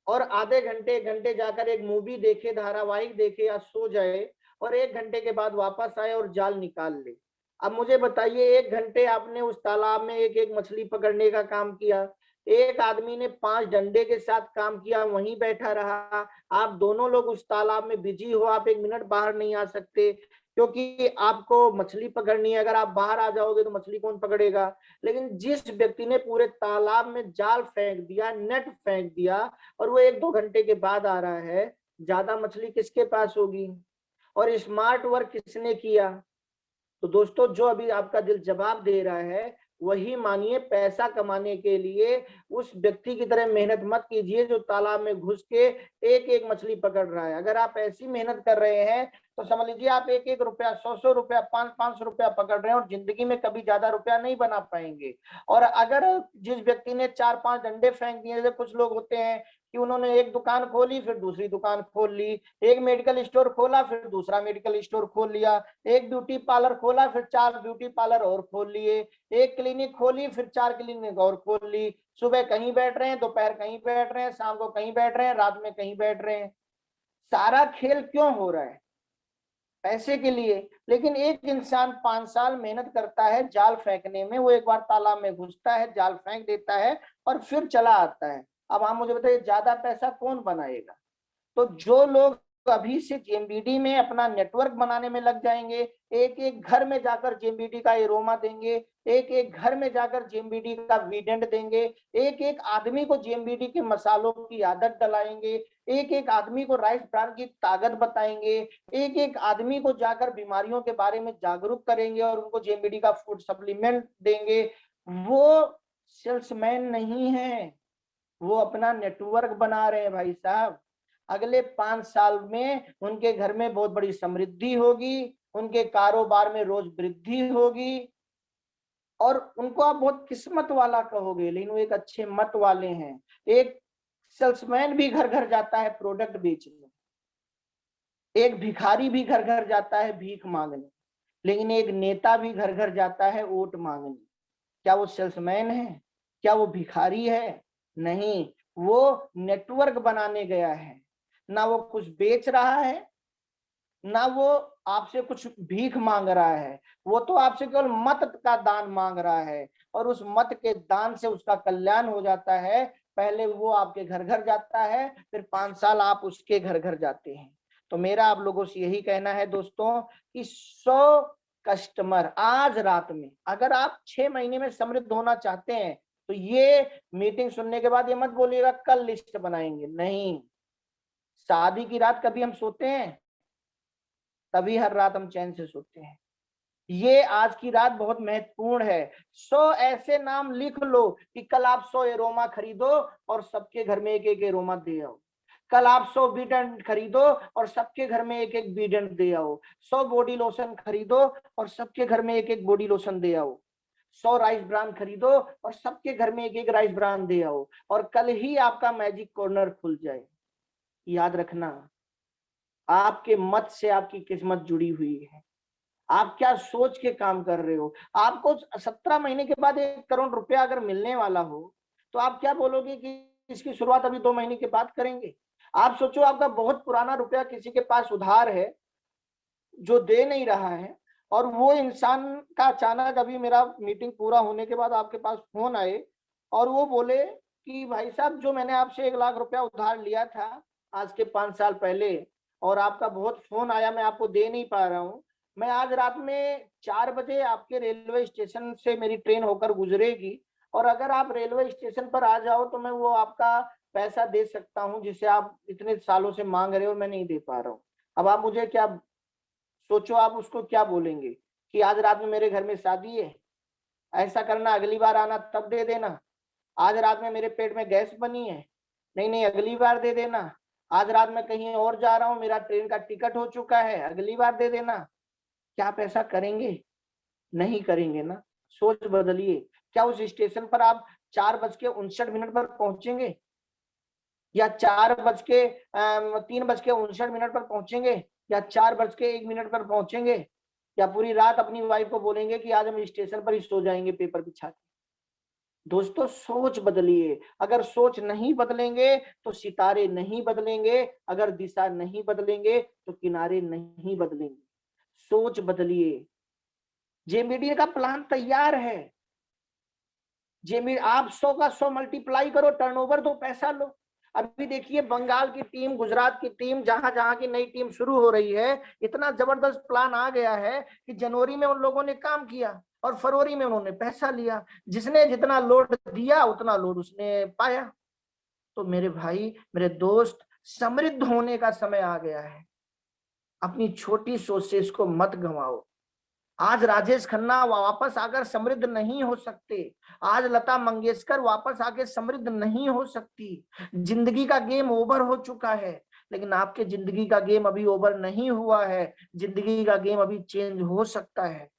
और आधे घंटे 1 घंटे जाकर एक मूवी देखे, धारावाहिक देखे या सो जाए और 1 घंटे के बाद वापस आए और जाल निकाल ले। अब मुझे बताइए, 1 घंटे आपने उस तालाब में एक एक मछली पकड़ने का काम किया, एक आदमी ने 5 डंडे के साथ काम किया, वहीं बैठा रहा। आप दोनों लोग उस तालाब में बिजी हो, आप 1 मिनट बाहर नहीं आ सकते क्योंकि आपको मछली पकड़नी है। अगर आप बाहर आ जाओगे तो मछली कौन पकड़ेगा? लेकिन जिस व्यक्ति ने पूरे तालाब में जाल फेंक दिया, नेट फेंक दिया और वो 1-2 घंटे के बाद आ रहा है, ज्यादा मछली किसके पास होगी, और स्मार्ट वर्क किसने किया। तो दोस्तों जो अभी आपका दिल जवाब दे रहा है वही मानिए। पैसा कमाने के लिए उस व्यक्ति की तरह मेहनत मत कीजिए जो तालाब में घुस के एक एक मछली पकड़ रहा है। अगर आप ऐसी मेहनत कर रहे हैं तो समझ लीजिए आप एक एक रुपया, 100 रुपया, 500 रुपया पकड़ रहे हैं और जिंदगी में कभी ज्यादा रुपया नहीं बना पाएंगे। और अगर जिस व्यक्ति ने 4-5 डंडे फेंक दिए, जैसे कुछ लोग होते हैं कि उन्होंने एक दुकान खोली फिर दूसरी दुकान खोल ली, एक मेडिकल स्टोर खोला फिर दूसरा मेडिकल स्टोर खोल लिया, एक ब्यूटी पार्लर खोला फिर 4 ब्यूटी पार्लर और खोल लिए, एक क्लिनिक खोली फिर 4 क्लिनिक और खोल ली। सुबह कहीं बैठ रहे हैं, दोपहर कहीं बैठ रहे हैं, शाम को कहीं बैठ रहे हैं, रात में कहीं बैठ रहे हैं। सारा खेल क्यों हो रहा है? पैसे के लिए। लेकिन एक इंसान 5 साल मेहनत करता है जाल फेंकने में, वो एक बार तालाब में घुसता है, जाल फेंक देता है और फिर चला आता है। अब आप मुझे बताइए ज्यादा पैसा कौन बनाएगा? तो जो लोग अभी से जेएमबीडी में अपना नेटवर्क बनाने में लग जाएंगे, एक एक घर में जाकर जेएमबीडी का एरोमा देंगे, एक एक घर में जाकर जेएमबीडी का वीडेंट देंगे, एक एक आदमी को जेएमबीडी के मसालों की आदत डलाएंगे, एक एक आदमी को राइस ब्रान की ताकत बताएंगे, एक एक आदमी को जाकर बीमारियों के बारे में जागरूक करेंगे और उनको जेएमबीडी का फूड सप्लीमेंट देंगे। वो सेल्समैन नहीं है, वो अपना नेटवर्क बना रहे हैं भाई साहब। अगले 5 साल में उनके घर में बहुत बड़ी समृद्धि होगी, उनके कारोबार में रोज वृद्धि होगी और उनको आप बहुत किस्मत वाला कहोगे, लेकिन वो एक अच्छे मत वाले हैं। एक सेल्समैन भी घर घर जाता है प्रोडक्ट बेचने, एक भिखारी भी घर घर जाता है भीख मांगने, लेकिन एक नेता भी घर घर जाता है वोट मांगने। क्या वो सेल्समैन है? क्या वो भिखारी है? नहीं, वो नेटवर्क बनाने गया है। ना वो कुछ बेच रहा है, ना वो आपसे कुछ भीख मांग रहा है, वो तो आपसे केवल मत का दान मांग रहा है और उस मत के दान से उसका कल्याण हो जाता है। पहले वो आपके घर घर जाता है, फिर 5 साल आप उसके घर घर जाते हैं। तो मेरा आप लोगों से यही कहना है दोस्तों कि 100 कस्टमर आज रात में, अगर आप 6 महीने में समृद्ध होना चाहते हैं तो ये मीटिंग सुनने के बाद ये मत बोलिएगा कल लिस्ट बनाएंगे, नहीं। शादी की रात कभी हम सोते हैं? तभी हर रात हम चैन से सोते हैं। ये आज की रात बहुत महत्वपूर्ण है। 100 ऐसे नाम लिख लो कि कल आप 100 एरोमा खरीदो और सबके घर में एक एक एरोमा दे आओ। कल आप 100 बीडेंट खरीदो और सबके घर में एक एक बीडेंट दे आओ। 100 बॉडी लोशन खरीदो और सबके घर में एक एक बॉडी लोशन दे आओ। 100 राइस ब्रांड खरीदो और सबके घर में एक एक राइस ब्रांड दे आओ और कल ही आपका मैजिक कॉर्नर खुल जाए। याद रखना, आपके मत से आपकी किस्मत जुड़ी हुई है। आप क्या सोच के काम कर रहे हो? आपको 17 महीने के बाद 1 करोड़ रुपया अगर मिलने वाला हो तो आप क्या बोलोगे कि इसकी शुरुआत अभी 2 महीने के बाद करेंगे? आप सोचो आपका बहुत पुराना रुपया किसी के पास उधार है जो दे नहीं रहा है और वो इंसान का अचानक अभी मेरा मीटिंग पूरा होने के बाद आपके पास फोन आए और वो बोले कि भाई साहब जो मैंने आपसे 1 लाख रुपया उधार लिया था आज के 5 साल पहले और आपका बहुत फोन आया, मैं आपको दे नहीं पा रहा हूँ। मैं आज रात में 4 बजे आपके रेलवे स्टेशन से मेरी ट्रेन होकर गुजरेगी और अगर आप रेलवे स्टेशन पर आ जाओ तो मैं वो आपका पैसा दे सकता हूँ जिसे आप इतने सालों से मांग रहे हो, मैं नहीं दे पा रहा हूँ। अब आप मुझे क्या सोचो, आप उसको क्या बोलेंगे कि आज रात में मेरे घर में शादी है, ऐसा करना, अगली बार आना तब दे देना। आज रात में मेरे पेट में गैस बनी है, नहीं नहीं अगली बार दे देना। आज रात में कहीं और जा रहा हूँ, मेरा ट्रेन का टिकट हो चुका है, अगली बार दे देना। क्या आप ऐसा करेंगे? नहीं करेंगे ना। सोच बदलिए। क्या उस स्टेशन पर आप 4:59 पर पहुंचेंगे या 3:59 पर पहुंचेंगे या 4:01 पर पहुंचेंगे या पूरी रात अपनी वाइफ को बोलेंगे कि आज हम स्टेशन पर ही सो जाएंगे पेपर बिछा के? दोस्तों सोच बदलिए। अगर सोच नहीं बदलेंगे तो सितारे नहीं बदलेंगे, अगर दिशा नहीं बदलेंगे तो किनारे नहीं बदलेंगे। सोच बदलिए। जेएमबीडी का प्लान तैयार है। जेएमबीडी आप 100 का 100 मल्टीप्लाई करो, टर्नओवर दो, पैसा लो। अभी देखिए बंगाल की टीम, गुजरात की टीम, जहां जहां की नई टीम शुरू हो रही है, इतना जबरदस्त प्लान आ गया है कि जनवरी में उन लोगों ने काम किया और फरवरी में उन्होंने पैसा लिया। जिसने जितना लोड दिया उतना लोड उसने पाया। तो मेरे भाई, मेरे दोस्त, समृद्ध होने का समय आ गया है। अपनी छोटी सोच से इसको मत गंवाओ। आज राजेश खन्ना वापस आकर समृद्ध नहीं हो सकते, आज लता मंगेशकर वापस आके समृद्ध नहीं हो सकती। जिंदगी का गेम ओवर हो चुका है, लेकिन आपके जिंदगी का गेम अभी ओवर नहीं हुआ है। जिंदगी का गेम अभी चेंज हो सकता है।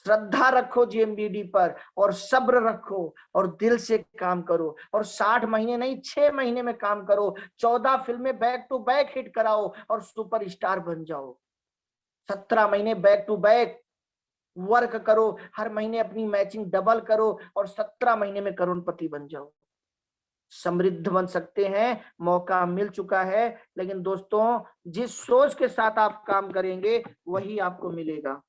श्रद्धा रखो जेएमबीडी पर और सब्र रखो और दिल से काम करो। और 60 महीने नहीं, 6 महीने में काम करो। 14 फिल्में बैक टू बैक हिट कराओ और सुपरस्टार बन जाओ। 17 महीने बैक टू बैक वर्क करो, हर महीने अपनी मैचिंग डबल करो और 17 महीने में करोड़पति बन जाओ। समृद्ध बन सकते हैं, मौका मिल चुका है। लेकिन दोस्तों, जिस सोच के साथ आप काम करेंगे वही आपको मिलेगा।